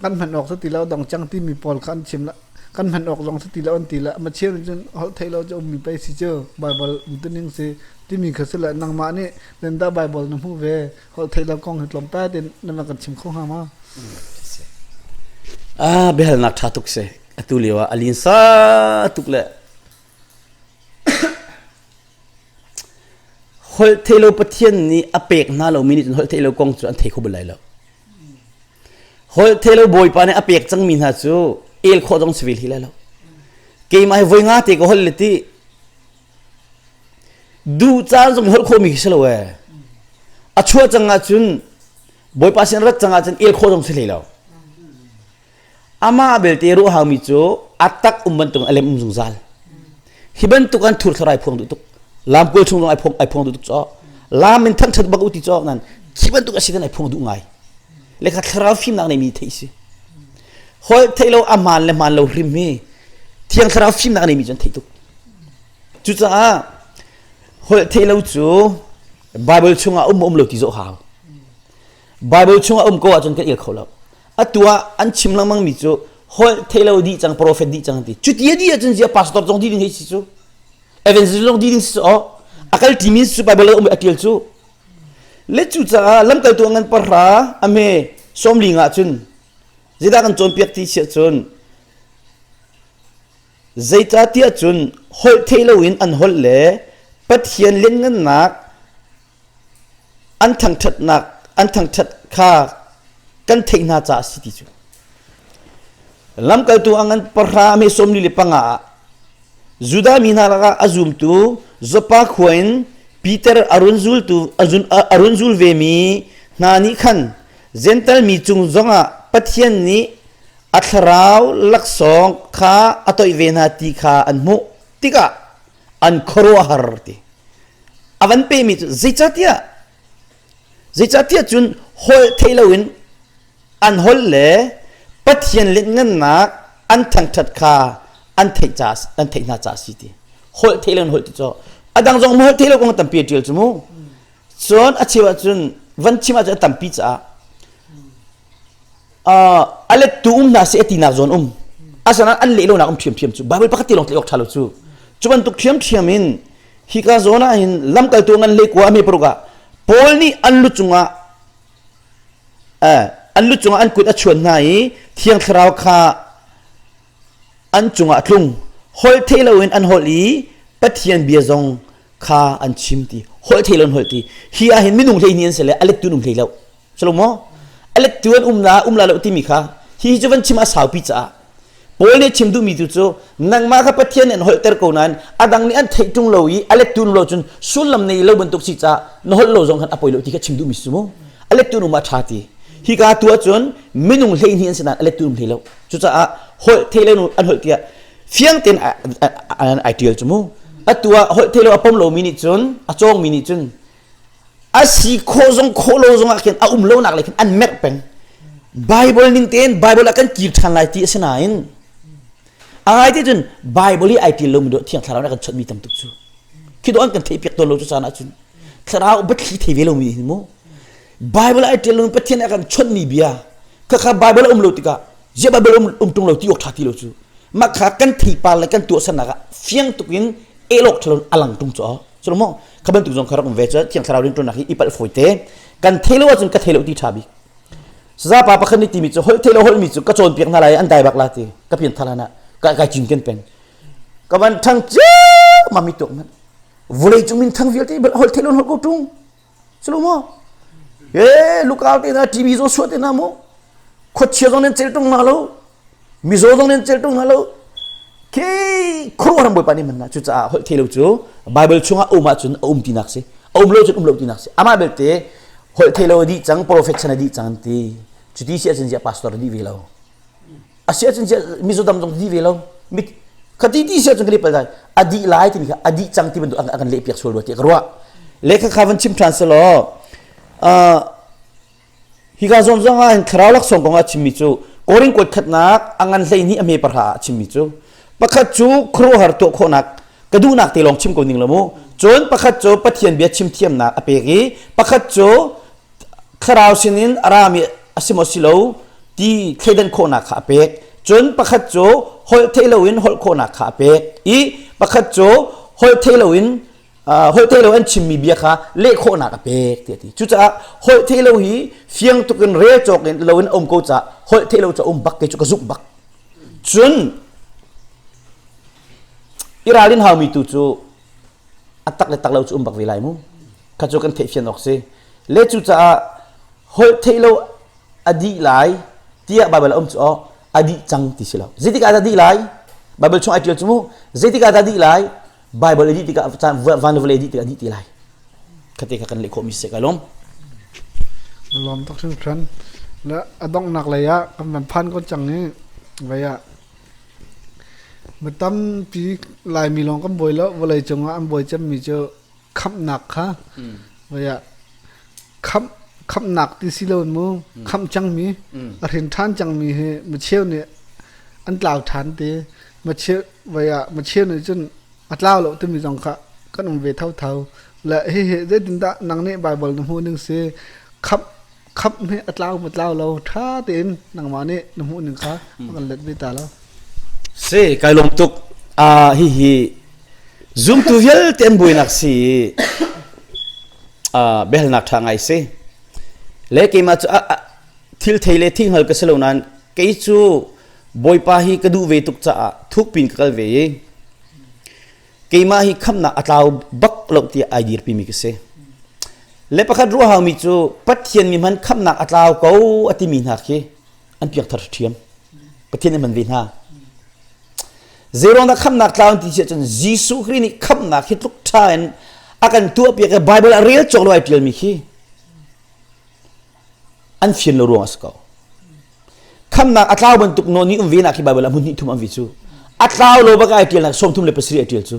กันผันออกสติแล้วดองจังที่มีปอลกันชิมละกันผันออกลองสติแล้วอันตีละมาเชื่อหน่อยจนฮอลไทยเราจะมีไปสิเจอไบเบิลมุตนิงเสที่มีขัดสละนางมานี่เล่นได้ไบเบิลน้ำผู้เวฮอลไทยเรากงเห็ดลมแป้เด่นนั่นมากันชิมข้าวหามาเบลนักท่าตุกเสตุลีว่าอลินซาตุกเล่ฮอลเทโลปะเทียนนี่อเปกน่าเรามินิจนฮอลเทโลกงจนเทคุบไลแล้วฮอลเทโลบอยปานี่อเปกจังมินฮาจูเอลโคดงสวิลฮิแล้วเกย์มาให้วยงาเตก็ฮอลเลติดูจานสมฮอลโคมิกสโลเวอชัวจังอาจุนบอยปาสินรัตจังอาจุนเอลโคดงสวิลแล้วอามาเบลเตรุฮามิโจอัตตักอุมบันตุงอเลมอุมซุงซัลฮิบันตุกันทุรทรายพวงตุกลามกุลชงลงไอพวงตุกจ้อลามมันทั้งชัดบักอุติจ้อนั่นฮิบันตุกันสิกันไอพวงตุงไงเลขาคราฟิมนักในมีเทสิฮอลเทโลอามันเลมันโลริมเมที่ยังคราฟิมนักในมีจันเทตุกจุดจ้าฮอลเทโลจูไบเบิลชงอาโลติจ้อฮาวไบเบิลชงอาก็อาจจะกันเอลเขาแล้วอัตัวอันชิมลังมังมิจูฮอลเทโลดีจังโปรเฟตดีจังตีจุดเดียจังเสียพาสตอร์จงดีดิ้งเฮสิจูเอเวนซ์จงดีดิ้งสิจูอาการทีมิสจูไบเบิลอัติลจูเลจูจ้าลำกัลตัวงันปะราอเมสมลิงอาจุนเจดากันจนเปียกที่เสียจุนเจตาที่จุนฮอลเทโลวินอันฮอลเล่ปัทเฮียนเล่นเงินหนักอันทั้งทัดหนักอันทั้งทัดข้ากันเทน่าจะสิทิจูลำกัลตัวอันปะราเมสมลิเลปังอาจุดามินาลากาอาซุมตูจปาควินปีเตอร์อารุนซูลเวมีนานิขันเจนตัลมีจุงจงอาปัทยันนี้อัตราวลักษองข้าอัตอยเวนาติข้าอันมุติกะ อันครัวหารติอวันเปมิจิจัตยาจุนฮอลเทลวินอันฮอลเล่ปัทยันเล่นเงินนักอันทั้งทัดคาอันเทน่าจัสติฮอลเทลวินฮอลติโจอดังจงฮอลเทลกงตั้มปีเดียวจุมูส่วนอาชีวะจุนวันชิมาจะตั้มปีจ้าอะไรตัวน่าเสียตีนักจนอาศัยนั้นอันเลี้ยงนักเทียมจูบาบิลพักตีลงตีออกทะลุจูจุบันตุกเทียมมินฮิกาโซน่าหินลำกันตัวงันเล็กว่ามีปรุกะพอลนี่อันลุจุงะอันกุดอัชวนไหนเที่ยงคราวคาอันจุงะทุงฮอลเทลวินอันฮอลีปัทยันเบียซงคาอันชิมตีฮอลเทลนฮอลตีฮิอาหินมินุงเลยนี่เสร็จอเล็กตัวนุ่งเลยแล้วสรุปมั้งอเล็กตัวลาแล้วที่มีค่ะฮิจุบันชิมาสาวพิจาพอลนี่ชิมดูมีตัวโจนังมาขับปัทยันอันฮอลเตอร์กูนันอดังนี่อันเทจุงเลวีอเล็กตัวนุ่งเลวจนสุลลัมนี่เลวบรรทุกสิจ้านฮอลเลวจงขันอภัยเลวที่ก็ชิมดูมีสมุอเล็กตัวนุ่งมาชาติฮิกาตัวจนมินุงเลยนี่เสร็จอเล็กตัวนุ่งเลยแล้วจุดจ้าฮอลเทลนุ่งอันฮอลเตียเฟียงเต็นไอเดียลจมูอัตัวฮอลเทลอปมโลมินิจนอจงมินิจนอาศิโคจงโคโลจงอาเขียนอาโลนักเลยอันแม็กเป็นไบเบิลนิ่งเต็นไบเบิลอากันจีบทันไลที่เสนาอินอะไรที่จนไบเบิลไอที่เราไม่ดูเที่ยงทารานักชดมีตำตุกจูคิดว่าอันกันเทียบตัวเราจุดสานะจุนทาราอุบัติเหตุเวลามีหิมะไบเบิลไอที่เราเป็นเที่ยงอากันชดมีเบียก็ข้าไบเบิลโลติกาเจ้าไบเบิลตรงเราที่ออกทัติเราจูมาขากันที่ปาลกันตัวสนากเฟียงตุกินเอลอกทะลุอลังตรงจ่อสรุปมั้งขบันตุกจงคารักเวจเที่ยงทาราดินตรงนักอีปัลฟอยเตกันเทลว่าจนกันเทลที่ชาบิสซาปาปะขันนิติมิจูเทลฮอลมิจูก็โจนเปียกนาลายอันใดบักลาตีก็เปลี่ยนทารานะก็จิงกันเป็นก็มันทั้งเจ้ามามีตัวมันวุเลยจุมินทั้งวิลที่ฮอลเทลฮอลกูตุงสรุปมั้งลูกเอาที่นะทีวีโจสวดที่นะมั้งขดเชือกตรงนั้นเจลตรงนั้นแล้วมิโซตรงนั้นเจลตรงนั้นแล้วเคครัวรำบุยปานี่มันนะจุดจ้าเทลูจูไบเบิลช่วงมาจุนตีนักสิโลจุนโลตีนักสิอามาเบลเต้เทลูดีจังโปรเฟคชั่นดีจังตีจุดที่เสียจนเสียพาสตอร์ดีเวลาเสียจนเสียมิโซดำจงดีเวลามิคดีที่เสียจนกรีบไปได้อดีไลท์ที่มีค่ะอดีจังที่มันดูอากันเลี้ยเปียกโซลวัติกรัวเล็กข้าวันชิมทรานส์โลฮิกาซอนจังอันคราวลักษณ์ของอาชิมิจูโกริงกดขัดนักอังอันเลยนี่อเมปราชิมิจูปะขัดจูครัวหาตัวคนนักกระดูนักตีลองชิมคนหนึ่งละมูจนปะขัดจูปะเทียนเบียชิมเทียมนักอเปกีปะขัดจูคราวสินินอารามีอาซิโมซิโลที่เคดันคนนักอเปกจนปะขัดจูฮอลเทลวินฮอลคนนักอเปกอีปะขัดจูฮอลเทลวินฮอลเทลวินชิมมีเบียค่ะเล่คนนักอเปกเดียจุดจ้าฮอลเทลวิเฟียงตุกันเรียจอกเงินลวินกูจ้าฮอลเทลจะบักเกจุกซุกบักจนอิราลินฮามีตุจูอัตักเลตักเลวจูบักวิไลมูขจุกันเทียนออกซิเลจุจ้าฮอลเทลอดีไลเตียบาเบลจูอดีจังติสิลาเจติกาอดีไลบาเบลช่วงไอเทียจูมูเจติกาอดีไลบาเบลอดีติกาวันเวลอดีติกาอดีติไลคติกันเลโคมิเสกลมลมตักถึงครั้นและอดองหนักเลยอะมันพันก็จังนี่ไว้อะมันตั้มปีลายมีลองก็บ่อยแล้ววันเลยจงว่าอันบ่อยจะมีเจอคำหนักค่ะไว้อะคำหนักที่สิโลนมูคำจังมีอรินท่านจังมีเฮมาเชี่ยวเนี่ยอันกล่าวฐานเตมาเชี่ยวไว้อะมาเชี่ยวเนี่ยจนอัดเล่าแล้วที่มีจงค่ะก็นำเวเท่าและเฮ้ได้ดินตะนังเนี่ยบายบอลน้ำหูหนึ่งเสียขับเนี่ยอัดเล่าเราท่าเต็นนังมาเนี่ยน้ำหูหนึ่งค่ะมันเล็ดไปตาแล้วเซ่ไกลงตุกฮิzoom tu vial tem bui nak si bel nak thang ai se le ke ma thil theile thing hal ka selonan ke chu boy pa hi ka du ve tuk cha thuk pin kal ve ke ma hi khamna atlaw bak lo ti ai dir pi mi ke se le pakhat ru ha mi chu pathian mi man khamna atlaw ko ati mi na ke an piak thar thiam pathian man ve na zero na kham nak clown ti chen jisu khri ni kham nak hit luk thain akan tu pia ka bible a real chok lo ai tel mi khi an fian lo ruang asko kham nak atlaw ban tuk no ni vi na khi bible amun ni thum am vi chu atlaw lo ba ka ai tel nak som thum le pasri ai tel chu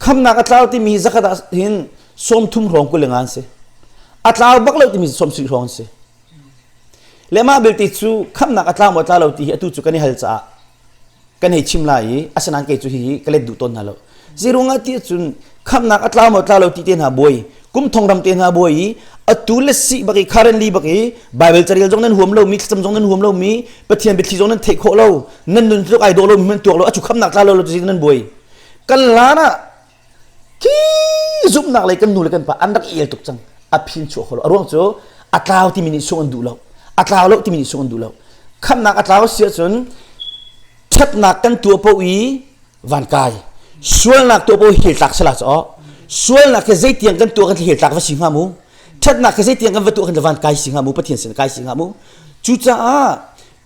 คำนักอัตลาวที่มีสักดาหินสมทุ่มรองกุลงานเสอัตลาวบักเลาที่มีสมสิรองเสเลมาเบลติจูคำนักอัตลาวอัตลาวที่อตุจูกันให้ฮัลจ้ากันให้ชิมลายอาสนันเกจูฮีกันเลยดูต้นฮัลโหลซีรุงอาทิตย์จุนคำนักอัตลาวอัตลาวที่เตียนหาบอยกุมทองดำเตียนหาบอยอตุเลสิบักคารันลีบักไบเบิลจารีลจงนั้นหัวมเรามิกซ์จงนั้นหัวมเรามีปะเทียนเบลติจงนั้นเทคโคเรานั่นนุนทุกไอดอลเรามีมันตัวเราอจุคำนักอัตลาวเราที่นั้นบอยกันล้านะที่ซุปนักเลยกันนูเลยกันปะอันดักเอลตุกจังอภินชัวเขาอารมณ์โจอัตลาวที่มินิส่งดูเราอัตลาวเราที่มินิส่งดูเราคำนักอัตลาวเสียจนชัดนักกันตัวปวีวันกายส่วนนักตัวปวีเหตุหลักสลัดอ๋อส่วนนักเกษตรเตียงกันตัวกันเหตุหลักว่าสิงหามูชัดนักเกษตรเตียงกันว่าตัวกันวันกายสิงหามูปะเทียนสิงกายสิงหามูจู่จ้า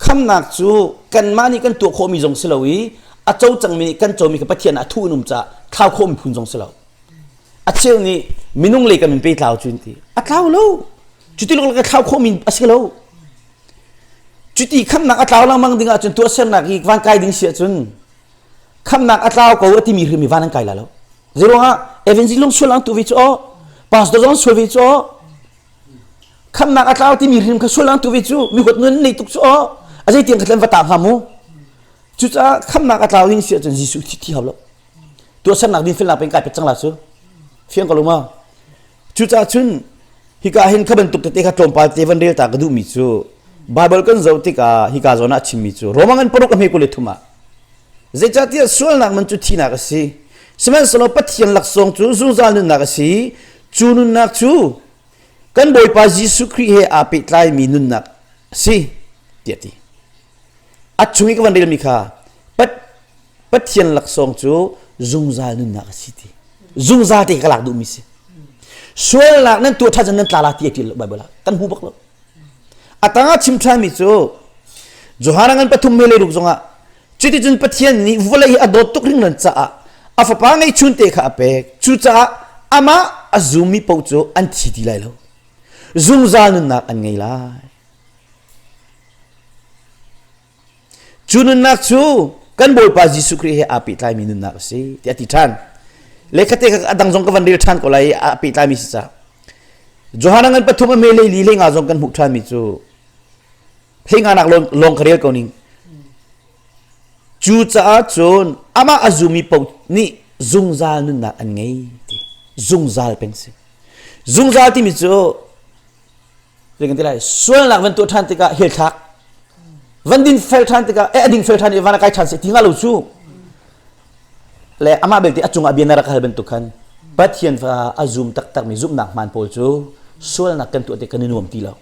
คำนักจูกันมานี่กันตัวโคมีจงสลาวีอาเจ้าจังมีกันโจมีกับปะเทียนอาทูนุ่มจ้าข้าวโคมีพุนจงสลาวอาเจ้านี่มินุ่งเลยกันมันไปเท้าจุนทีอาเท้าโลจุดที่เราก็ข้าวโคมีอาศัยโลจุดที่คำนักอาเท้าเรามังดิ้งอาจนตัวเส้นนักอีกวันกายดิ้งเสียจนคำนักอาเท้าก็ว่าที่มีเรื่องมีวันกายแล้วเจริญฮะเอเวนซิลงส่วนหลังตัววิจอ๋อปัสดอนส่วนวิจอ๋อคำนักอาเท้าที่มีเรื่องก็ส่วนหลังตัววิจมีคนเงินในตุกอ๋ออาศัยเตียงกันเล่นวัตตาหามูจุดจ้าคำนักอาเท้าดิ้งเสียจนยิสุที่เขาแล้วตัวเส้นนักดิ้งฟิลนักเป็นกายเป็นจังหวะซูเฟียงก็รู้มาจุดจ้าชุนฮิกาเห็นขบันตุกเตะขัดลมปาเตวันเรียลตากระดูมิจูไบเบิลกันเจ้าติกาฮิกาโซนัชิมิจูโรมังกันปรุกไม่กุเลทุมาเจจัติส่วนนักมันจุดที่นักสิสมัยสโลปัทยันหลักสองจูซุนซานุนักสิจูนุนักจูกันบอยปาจิสุครีเฮอาปิตไลมีนุนักสิเดียตีอัจฉริกวันเรียลมิคาปัทยันหลักสองจูซุนซานุนักสิตีซุนซาติกาลักดูมิสิส่วนหลักนั้นตัวท่านนั้นตาลาที่ที่ไบเบิลกันหูบักแล้วอัตราชิมทามิโซจหารังกันปฐุมเมเลรุกจงอ่ะจุดที่จุนปฏิญาณนี้วัลย์อดอตุกริงนั่นจ้าอาฟปางไอชุนเตะข้าเปกจุจ้าอามาอาซุมิปูโจอันที่ดีเลยแล้วซุมซานุนักอันไงล่ะจุนนักจูกันบอยปาจิสุครีเฮอาปิตไลมินุนักสิที่อธิษฐานเลขาเตะกับดังจงกับวันเดียร์ท่านก็เลยอาปิตไลมิสิจ้าจหารังกันปฐุมเมเลลีเลงอาจงกันหุกท่านมิจูเฮงานักลงคาเรียลคนนี้จูจ้าจนอามาอาซุมิปูนี่ซุงซานุนักอันไงซุงซาลเป็นสิซุงซาลที่มิจูเรื่องที่ไรส่วนหลักวันตัวท่านติกาเฮลทักวันดินเฟลท่านติกาดินเฟลท่านอีวันกายท่านสิทิ้งอาลูจูและอามาเบลติอาจงอาบียนารักฮัลเป็นตุกันปัทยันฟ้าอาซุมตักมีซุมนักมันโพลจูส่วนหลักกันตัวเด็กกันนุ่มตีแล้ว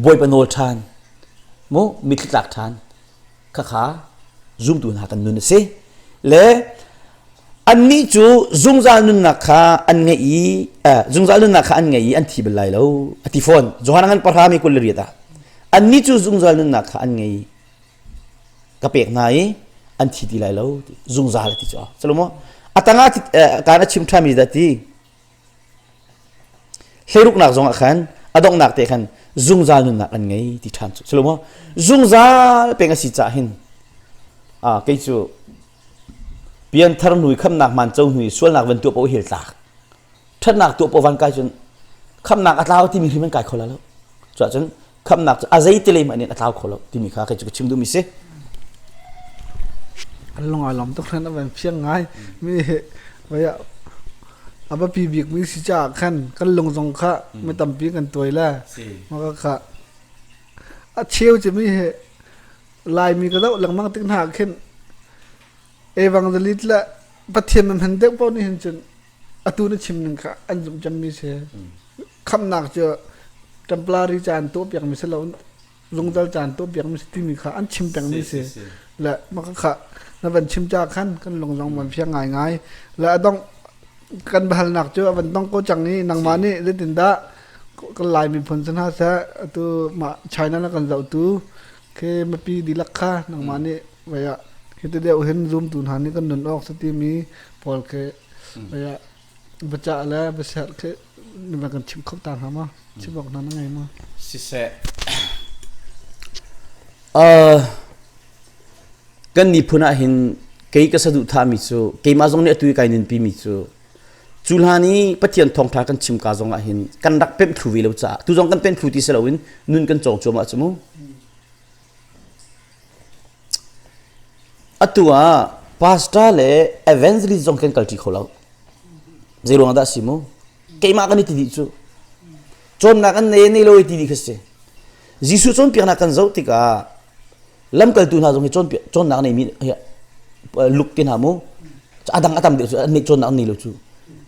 บอยปนโอท่านโมมิตรหลักท่านข้าซุมตัวนักกันนุ่นสิและอันนี้จูซุงซานุนักข้าอันไงซุงซานุนักข้าอันไงอันที่เบลไลแล้วอธิฟอนจหานังปะรามีกุลเรียตาอันนี้จูซุงซานุนักข้าอันไงกระเปกไหนอันที่ดีแล้วซุงซาลที่จ้าสรุปว่าอัตงาการชิมทามีดัตตีเฮรุกนักจงอาขันอดงนักเตะขันซุงซานุนักอันไงที่ทำสรุปว่าซุงซาลเป็นอาศิจ่าหินเกี่ยวเปลี่ยนทางหนุ่ยคำนักมันเจ้าหนุ่ยส่วนนักวันตัวโปเฮลตากถ้านักตัวโปวันกายจนคำนักอัตลาวที่มีที่มันกายคนละแล้วจนคำนักอาศัยเตลิมันเนี่ยอัตลาวคนละที่มีค่าใครจะชิมดูมิเสลองอารมณ์ต้องนั้นเป็นเพียงไงมีว่าอาบปีบิกมีสิจ่าขันกันลงสงค่ะไม่ตำปีกันตัวแล้วมันก็ค่ะเชี่ยวจะไม่ลายมีก็แล้วหลังมังตึงหาขึ้นเอวังเดลิตละปฏิญาณมันเด็กพวกนี้เห็นจนอตูนชิมหนึ่งค่ะอันจำมีเสียคำหนักจะจำปลาริจานตัวเปียกมีเสียแล้วลงดาลจานตัวเปียกมีสติมีค่ะอันชิมเปียกมีเสียและมันก็ค่ะนั่นเป็นชิมจากขั้นกันลงสองมันเพียงง่ายและต้องกันบาลหนักเจอมันต้องโกจังนี้นางมานี่เล่นตินดาก็ลายมีผลสนาเสียตัวมาใช้นั่นแล้วกันเราตัวแค่มาปีดีลักค่านางมานี่ไว้อะเห็นเดียวเห็นซูมตุนหันนี่ก็นนออกสติมีพอแค่ไว้อะประจักษ์แล้วประจักษ์แค่นี่มันกันชิมเข้าตาหามาชิมบอกนั้นยังไงมาสิเสกันนี่พูน่าเห็นเกี่ยกับสะดุดทามิโซเกี่ยมาจงเนี่ยตุยกายนินปีมิโซ จุลานี้ปะเทียนทองทากันชิมกาจงอาหินกันรักเป็นครูวิเลวจ้าตุจงกันเป็นครูที่เสลวินนุนกันจงจวมาจมูอัตัวพาสต้าเล่เอเวนซ์ริจงกันกัลติโคลาวเจรุงอาดาสิมูเกย์มากันนี่ติดจูจนนักกันเนนี่โลยติดขึ้นเสียจิสุจนเปียนักกันเจ้าติกาลำกัลตุนหาจงจนนักนี่มีลุกตินหามูอาดังอาตามเดือดอันนี้จนนักนี่โลจู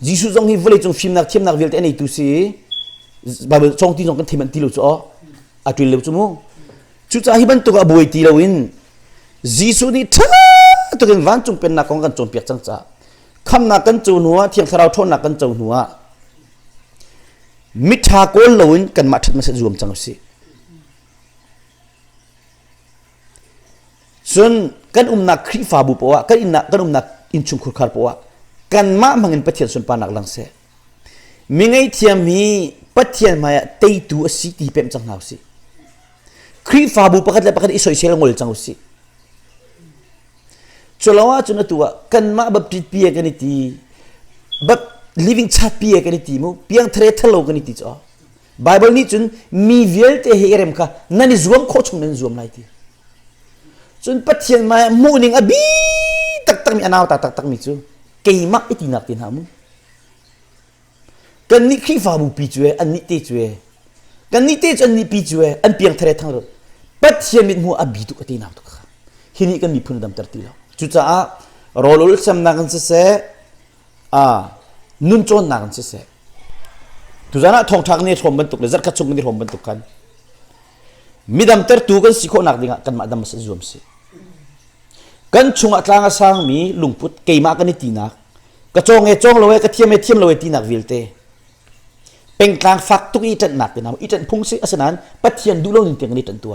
จิสุจงฮิวเลจงฟิล์มนักเทียมนักวิลเตนี่ตุสีบาเบจงที่จงกันที่มันตีโลจูอัตุยเลวจูมูจุดจ้าฮิบันตุกอาบุยตีโลวินจิสุนี่ท่าตัวกันวันจงเป็นนักของกันจนเปียกจังจ้าคำนักกันจูนัวเทียงสาวทนนักกันจูนัวมิถาโกลลวินกันมาทัดมาเสจรวมจังสิส่วนกันนักครีฟาบุปวะกันนักอินชุมขุดคาร์ปวะกันมามังอินปะเทียนส่วนปานักลังเสมิไงเทียมฮีปะเทียนมาเตยตัวสิตีเป็มจังหาวสิครีฟาบุปกันเลยปกันอิสอยเชลงอลจังสิจลาวะจนตัวกันมาแบบติดเปียกันนี่ทีแบบ living chat เปียกันนี่ทีมูเปียงเทรทโลกันนี่ทีจ้ะไบเบิลนี่จนมีเวลเตเฮเรมค่ะนั่นนี่รวมโคชงนั่นรวมไรทีจนปัจจัยมามูนิงอบีตักมีอนาวตักมีจูเกี่ยมากอีทีนักตินหามูกันนี่ขี้ฟ้าบุปีจูอันนี้เตจูกันนี่เตจูอันนี้ปีจูอันเปียงเทรทั้งรถปัจจัยมีมูอบีตุกตินาวตุกค่ะทีนี้กันมีพูนดำตัดตีแล้วจุดจ้ารอลุลสำนักกันเสียนุนโจนนักกันเสียทุจานะทองทักนี่ทอมบรรทุกเลยจัดขัดชงนี่ทอมบรรทุกกันมีดำตัดตูกันสิโคนักดิ่งกันมาดำมาเสียรวมสิกันชงอัตลางสังมีลุงพุทธเกี่ยมากันนี่ตีนักกระจงจงเลยกระเทียมเลยตีนักวิลเตเป็นกลางฟักตุกอีจันนักเป็นน้ำอีจันพุ่งสิอาศัยนั้นปัจเจียนดูโลนิเตียงนี่จันตัว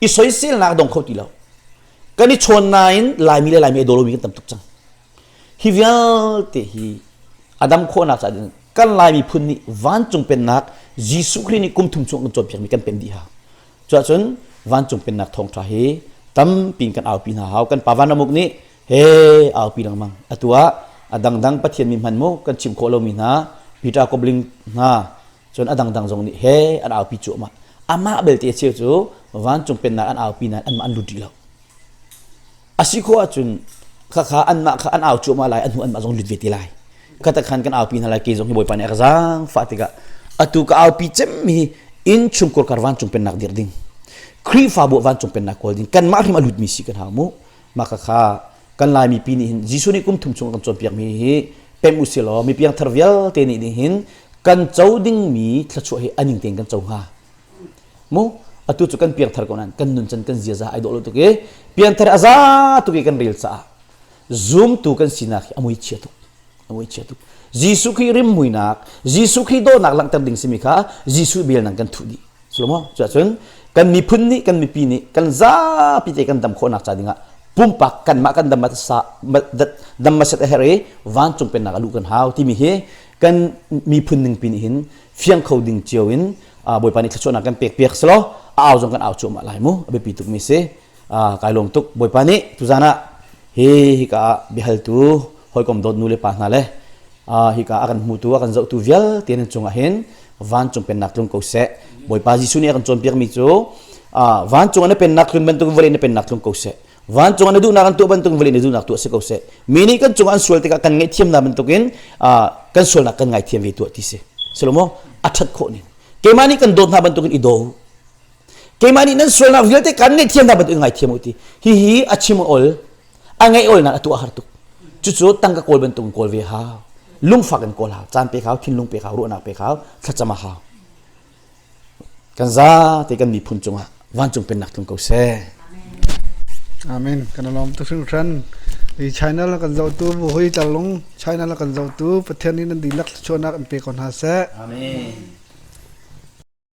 อีสอยเสียนักดงเขาตีแล้วกันนี่ชนนายลายมีลายมีโดโลมีกันตำตุกจังฮิวิลเตฮีอดัมโคนักสัตว์กันลายมีพุ่นนี่วันจงเป็นนักยิสุครินี่กุมทุ่มจงกันจบเพียงมีกันเป็นดีฮะจนวันจงเป็นนักทองทาเฮตั้มปิงกันเอาปีนาหากันปาวานามุกนี่เฮเอาปีนังมังตัวดังปัจเจียนมีมันโมกันชิมโคโลมีนาปีตากบลิงนาจนดังจงนี่เฮอันเอาปีจุมาอามาเบลเตเชียวจูวันจงเป็นนักอันเอาปีนั้นอันมันลุดีแล้วอาศัยข้อจุนข้าอันมาข้าอันเอาจูมาลายอันหัวอันมาจงลุดเวทีลายข้าตะขันกันเอาปีนั้นลายเกจงให้บอยปานเอกซังฟาติกะอัตุก็เอาปีเจมมีอินชุมกอร์การวันจงเป็นนักเดียร์ดิ้งครีฟาบุวันจงเป็นนักโคดิ้งกันมาที่มาลุดมิสิกันหามูมาข้ากันลายมีปีนี้หินจิสุนี่กุมทุ่มชงกันจนเปียกมีเป็นมุสิโลมีเปียงทาร์เวลเตนี่หินกันเจ้าดิ้งมีทัชช่วยอันยิงเตียงกันเจ้าฮามูอัตุจุกันเปียงทาร์กันนั้นกันนุนจันกันเจียซาไอดอลตุกเปียงทาร์อาซาตุกกันเรียลซาซูมตุกันสินักอมวยเชียตุจิสุขีริมมุยนักจิสุขีโดนักหลังตัดดิ้งสิมิค่ะจิสุเบียนังกันทุดีสโลโมจัดจนกันมีพุ่นนี่กันมีปีนี่กันซาปีเตกันดำโคนักจัดดิ้งะปุ่มปักกันมากันดำมาสะดำมาเสตเฮเรวันจงเป็นนักลูกกันหาวที่มีเฮกันมีพุ่นหนึ่งปีนี่หินเฟียงเขาดิ้งเจียวหินบอยปานิทัชนักกันเปียกสโลเอาจงกันเอาจูมาลายมูอเบปีตุกมิเซกายลงตุกบอยปานิทุจานะเฮฮิกาบิฮัลตูหอยกอมโดดนูเลปานาเลฮิกาอากันมูตัวอากันเจ้าตัวเวลเตียนจงอาเห็นวันจงเป็นนักลงเขาเสบอยปาจิสุนี่อากันจงเปียกมิจูวันจงอันนี้เป็นนักลงบรรทุกวลีนี่เป็นนักลงเขาเสวันจงอันนี้ดูนักตัวบรรทุกวลีนี่ดูนักตัวเสเขาเสมินี่กันจงอันส่วนที่กันไงเทียมนักบรรทุกินกันส่วนนักกันไงเทียมวิตัวที่เสสโลโมอัดชัดโคนี่เกมานี่กันโดนนักบรรทุกินอีโดเกมานี่นั่นส่วนนักวิลเตกันไงเทียมนักบรรทุกไงเทียมอุติฮิอัชิมอลอันไงอลนั่นตัวหาตุกจุดตั้งกับโกลบรรทุกโกลเวหาลุงฝากกันโกลหาจานเปขาวทิ้งลุงเปขาวรู้นักเปขาวทัดจะมาหากันซาที่กันมีพุ่นจงอ่ะวันจงเป็นนักลงเขาเสอาเมนกันลองทุกสิ่งทันดีไชน่าแล้วกันเจ้าตัวบุหรี่จัลลงไชน่าแล้วกันเจ้าตัวประเทศนี้นั่นดีลักชวนักอันเปก่อนหาเสอาเมน